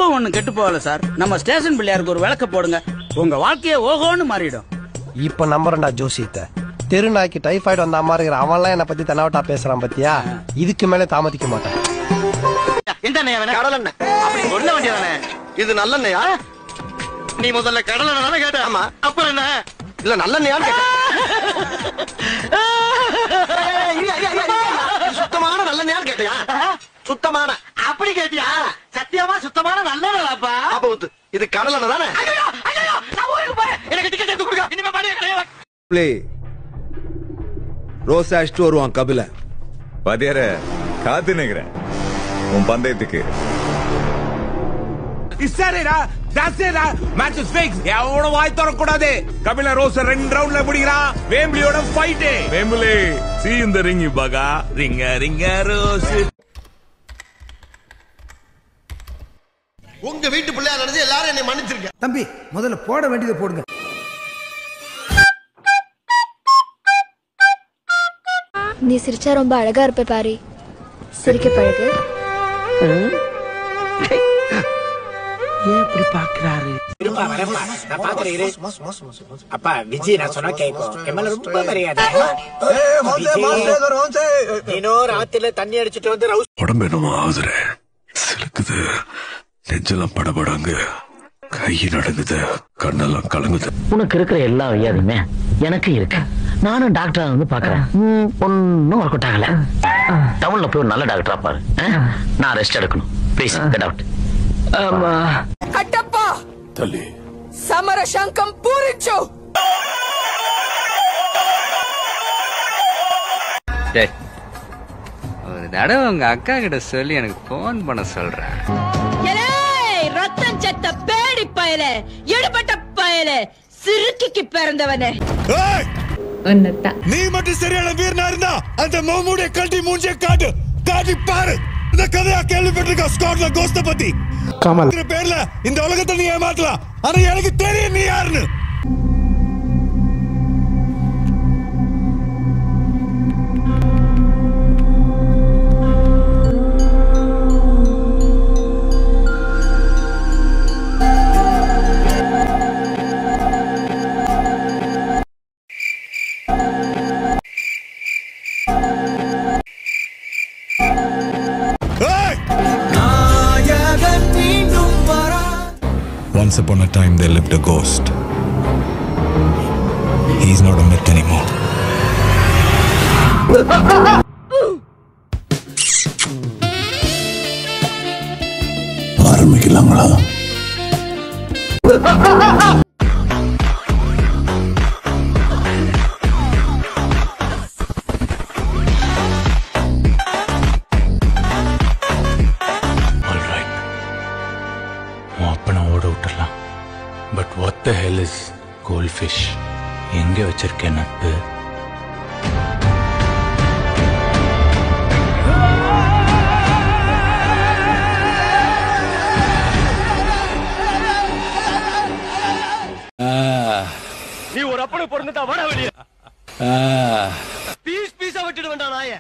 குடும்பம் ஒண்ணு கெட்டு போகல சார். நம்ம ஸ்டேஷன் பிள்ளையாருக்கு ஒரு விளக்க போடுங்க, உங்க வாழ்க்கையே ஓஹோன்னு மாறிடும். இப்ப நம்புறேன்டா ஜோசியத்தை. தெருநாய்க்கு டைஃபாய்டு வந்த அம்மா இருக்கிற அவன்லாம் என்ன பத்தி தென்னாவட்டா பேசுறான் பத்தியா? இதுக்கு மேல தாமதிக்க மாட்டேன். இது நல்லெண்ணெயா? நீ முதல்ல கடலை கேட்ட. ஆமா, அப்புறம் என்ன? இல்ல நல்லெண்ணெயான்னு கேட்ட. சுத்தமான நல்லெண்ணெயான்னு கேட்டியா? சுத்தமான அப்படி கேட்டியா? சத்தியமா சுத்தமான நல்லெண்ணெயாப்பா. அப்ப இது கடலை தானே? எனக்கு டிக்கெட் எடுத்து கொடுங்க. இனிமே பாடியே கிடையாது. ப்ளே ரோஸ் அடிச்சுட்டு வருவான் கபில. பாத்தியார காத்து நிக்கிறேன் உன் பந்தயத்துக்கு. எவனோட வாய் தரக்கூடாது. கபில ரோஸ் 2 ரவுண்ட்ல முடிக்கிறான். வேம்பிலியோட fight. Wembley see in the ring பகா. ரிங்க ரோஸ். உங்க வீட்டு பிள்ளையா நினைச்சு எல்லாரும் என்னை மன்னிச்சிருக்க. தம்பி முதல்ல போட வேண்டியதை போடுங்க. நீ சிரிச்சா ரொம்ப அழகா இருப்ப பாரு. சிரிக்க பழகு. ஏன் இப்படி பாக்குறாரு? நான் பாக்குறேன். அப்பா விஜய் நான் சொன்னா கேட்கும். ரொம்ப மரியாதை. இன்னும் ராத்திரில தண்ணி அடிச்சுட்டு வந்து உடம்பு என்னமோ ஆகுதுரே. சிலுக்குது, நெஞ்செல்லாம் படபடாங்க, கை நடங்குது, கண்ணெல்லாம் கலங்குது. உனக்கு இருக்கிற எல்லா வியாதியுமே எனக்கு இருக்கு. நானும் டாக்டரா வந்து பாக்குறேன். ஒன்னும் ஒர்க் அவுட் ஆகல. டவுன்ல போய் ஒரு நல்ல டாக்டரா பாரு. நான் ரெஸ்ட் எடுக்கணும். Please get out. கட்டப்பா தள்ளி சமர சங்கம் பூரிச்சு. ஒரு தடவை உங்க அக்கா கிட்ட சொல்லி எனக்கு போன் பண்ண சொல்றேன். ரத்தம் செத்த பேடி பயலே, எடுபட்ட பயலே, சிறுக்கிக்கு பிறந்தவனே. நீ மட்டும் சரியான வீரனா இருந்தா அந்த மோமுடைய கல்டி மூஞ்சே காட்டி பாரு. இந்த கதையா கேள்விப்பட்டிருக்க ஸ்காட்ல கோஸ்ட பத்தி. கமல் பேர்ல இந்த உலகத்தை நீ ஏமாத்தலாம். ஆனா எனக்கு தெரியும் நீ யாருன்னு. Once upon a time there lived a ghost. He's not a myth anymore. ஆரம்பிக்கலாங்களா? But what the hell is goldfish? எங்க வச்சிருக்க நட்டு? நீ ஒரு அப்பனை பொறுத்துட்டா வட வெளிய. பீஸ் பீஸா வெட்டிட்டு வந்தா நாயே.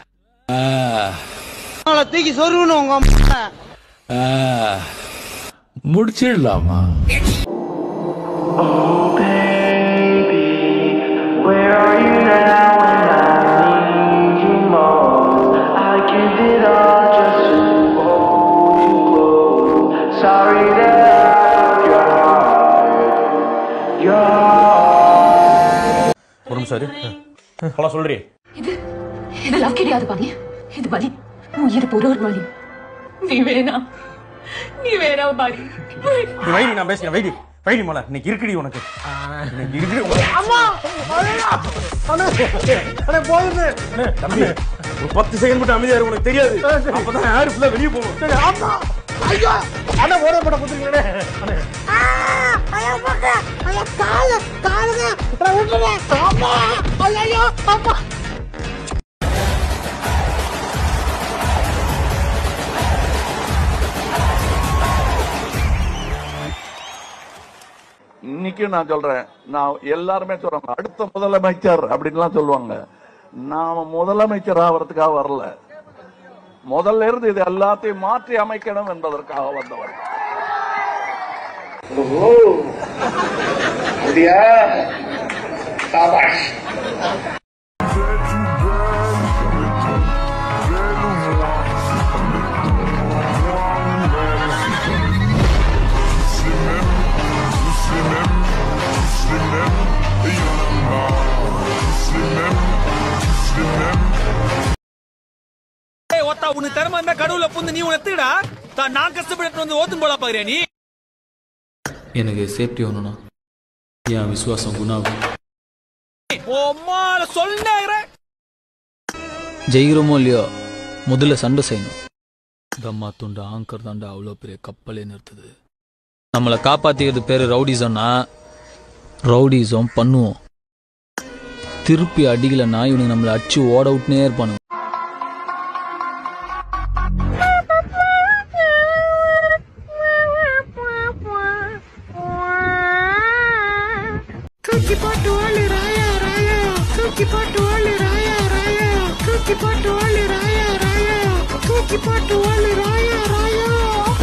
தூக்கி சொருன்னு உங்க அம்மா. முடிச்சிடலாமா? Oh baby, where are you now when I need you most? I give it all just to hold you close. Sorry that I broke your heart. Your heart. ஒரு நிமிஷம் ஹலோ சொல்றீ. இது லவ் கிடையாது பாணி. இது பலி. உயிர் போற ஒரு பலி. நீ வேணா பாணி. வைடி நான் பேசுறேன். வைடி மலை இன்னைக்கு இருக்குடி உனக்கு. தம்பி ஒரு 10 செகண்ட் மட்டும் அமைதியா இரு. உனக்கு தெரியாது அப்பதான் யாரு ஃபுல்லா வெளியே போகணும். ஓட குத்துறீங்களே. இன்னைக்கு நான் சொல்றேன், நான் எல்லாருமே சொல்றாங்க அடுத்த முதலமைச்சர் அப்படின்லாம் சொல்லுவாங்க. நாம முதலமைச்சர் ஆகிறதுக்காக வரல, முதல்ல இருந்து இது எல்லாத்தையும் மாற்றி அமைக்கணும் என்பதற்காக வந்தவர். அப்படியா சாபாஷ். உனக்கு திறமை இருந்தா கடவுள புந்து நீ உனத்துடா நான் கஷ்டப்பட்டு வந்து ஓத்துன்னு போல பாக்குறியா நீ? எனக்கு சேஃப்டி ஒண்ணுனா என் விசுவாசம் குணாகும். ஜெயிக்கிறோமோ இல்லையோ முதல்ல சண்டை செய்யணும். தம்மா துண்டு ஆங்கர் தாண்டா அவ்வளோ பெரிய கப்பலே நிறுத்துது. நம்மளை காப்பாத்திக்கிறது பேரு ரவுடிசம்னா ரவுடிசம் பண்ணுவோம். திருப்பி அடிக்கலன்னா இவனுக்கு நம்மளை அடிச்சு ஓட விட்டுனே இருப்பானுங்க.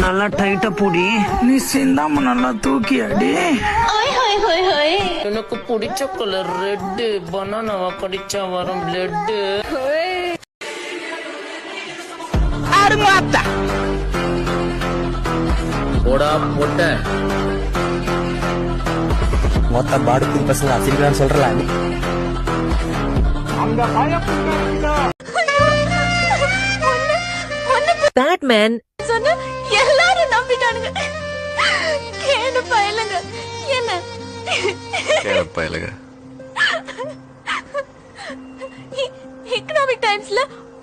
நல்லா டைட்டா போடி, நீ சிந்தாம நல்லா தூக்கி அடி. எனக்கு பிடிச்ச கலர் ரெட்டு, பனானாவா கடிச்சா வரும் பிளட். போடா போட்ட மொத்த பாடுக்கு பசங்க அசிரிக்கான்னு சொல்றல. பேட்மேன் சொன்ன எல்லாரும் நம்பிட்டானுங்க. கேடு பயலுங்க என்ன எக்கனாமிக் டைம்ஸ்ல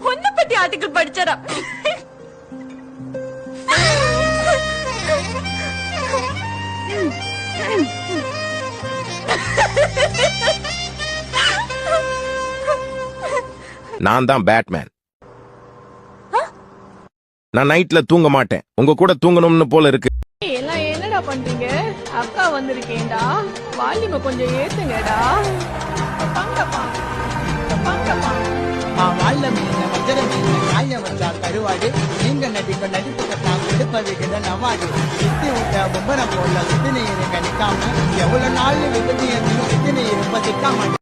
ஒன்ன பத்தி ஆர்டிகல் படிச்சாரா? நான் தான் பேட்மேன். நான் நைட்ல தூங்க மாட்டேன், உங்க கூட தூங்கணும்னு போல இருக்கு. எல்லாம் என்னடா பண்றீங்க? அக்கா வந்திருக்கேன்டா, வால்யூம கொஞ்சம் ஏத்துங்கடா. பங்கப்பா பங்கப்பா வாழ்ல மீன் வஜர மீன் காய வச்சா கருவாடு, நீங்க நடிப்ப நடிப்பு கட்டா கொடுப்பதுக்கு நவாடு. சுத்தி விட்ட பொம்பனை போல சுத்தினி இருங்க நிக்காம, எவ்வளவு நாள் விபத்து சுத்தினி இருப்ப சிக்காம.